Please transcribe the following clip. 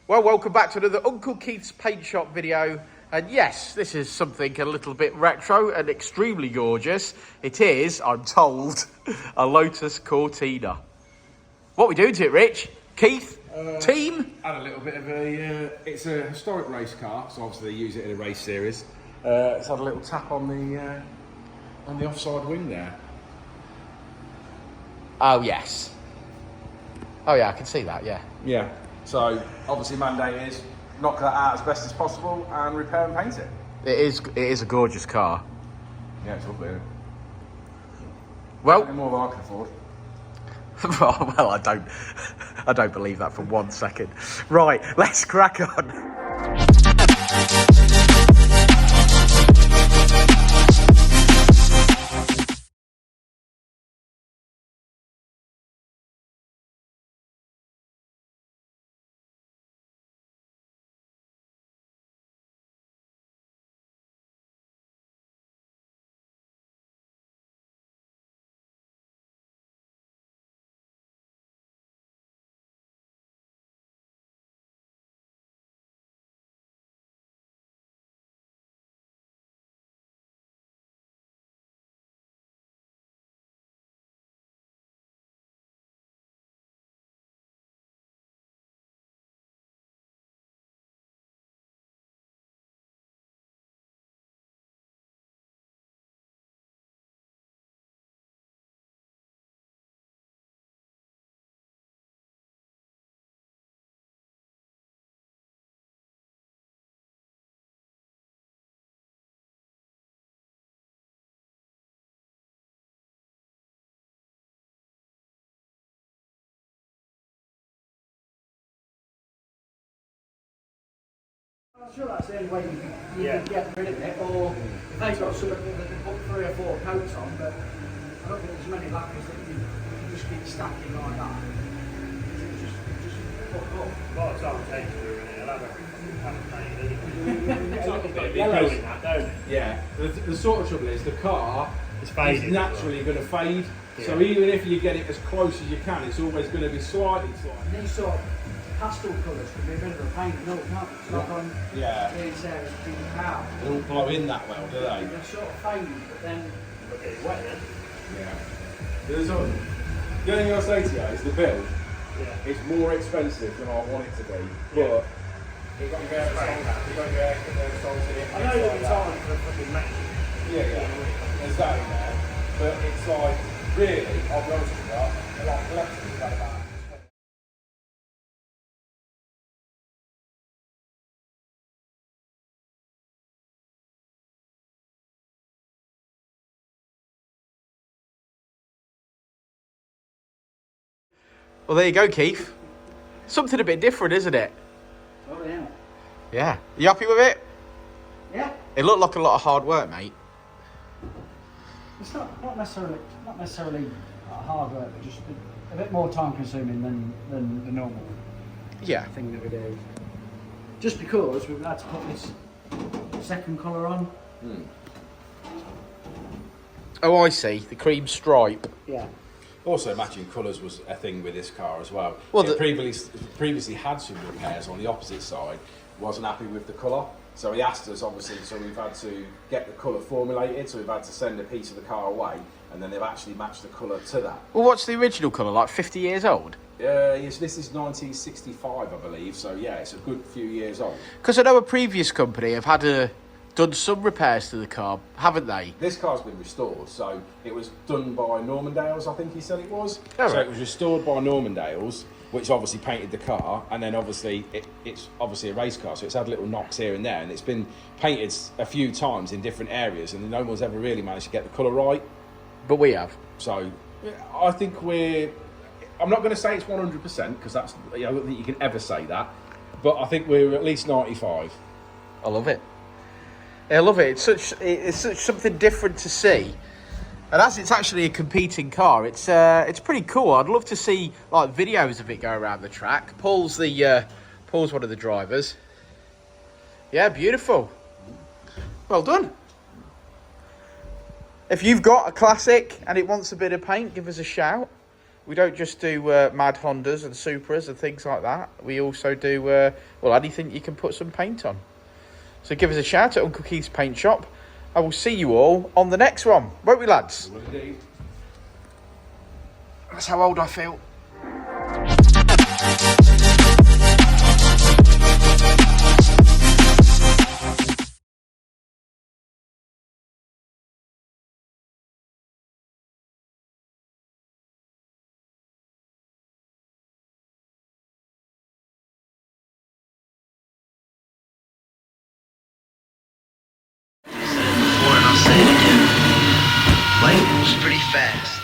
Well, welcome back to another Uncle Keith's Paint Shop video. And yes, this is something a little bit retro and extremely gorgeous. It is, I'm told, a Lotus Cortina. What are we doing to it, Rich? Keith? Team? Had a little bit of a, it's a historic race car, so obviously they use it in a race series. It's had a little tap on the offside wing there. Oh, yes. Oh, yeah, I can see that, yeah. Yeah, so obviously mandate is knock that out as best as possible and repair and paint it. It is a gorgeous car. Yeah, it's lovely, isn't it? Well, more than I can afford. well, I don't believe that for 1 second. Right, let's crack on. I'm sure that's the only way you can get rid of it, or if they've got something that they can put 3 or 4 coats on, but I don't think there's many lacquers that you can just keep stacking like that. Just fuck up. A lot of time takes to ruin it. I'll have a paint anyway. It's like a bit of Yellows. in that, don't it? Yeah, the sort of trouble is the car It's faded. is naturally going to fade. Yeah. So even if you get it as close as you can, it's always going to be slightly. These sort of pastel colours can be a bit of a pain in the middle, can't they? It's like on Yeah. these areas of pink cow. They don't blow in that well, do they? They're sort of fade, but then Look at it wet then. Yeah. The only thing I'll say to you is the build Yeah. is more expensive than I want it to be, but you've got to get those songs in it. I know there'll be time for a fucking match. Yeah. There's that in there, but it's like, really, I'll be honest with you, a lot of collectors about that. Well, there you go, Keith. Something a bit different, isn't it? oh yeah. Yeah. You happy with it? Yeah. It looked like a lot of hard work, mate. It's not necessarily hard work, but just a bit more time consuming than the normal Yeah. thing that we do. Just because we've had to put this second colour on. Oh, I see. The cream stripe. Yeah. Also, matching colours was a thing with this car as well. Well, It previously had some repairs on the opposite side, wasn't happy with the colour. So he asked us, obviously, so we've had to get the colour formulated, so we've had to send a piece of the car away, and then they've actually matched the colour to that. Well, what's the original colour? Like 50 years old? Yes, this is 1965, I believe, so yeah, it's a good few years old. Because I know a previous company have done some repairs to the car, haven't they? This car's been restored, so it was done by Normandales, I think he said it was. Oh, so right. it was restored by Normandales, which obviously painted the car, and then obviously it's obviously a race car, so it's had little knocks here and there, and it's been painted a few times in different areas, and no one's ever really managed to get the colour right. But we have. So I think I'm not going to say it's 100%, because that's, I don't think you can ever say that, but I think we're at least 95. I love it. I love it. It's such something different to see. And as it's actually a competing car, it's pretty cool. I'd love to see like videos of it go around the track. Paul's one of the drivers. Yeah, beautiful. Well done. If you've got a classic and it wants a bit of paint, give us a shout. We don't just do Mad Hondas and Supras and things like that. We also do, well, anything you can put some paint on. So give us a shout at Uncle Keith's Paint Shop. I will see you all on the next one. Won't we, lads? That's how old I feel. Before and I'll say it again. Life moves pretty fast.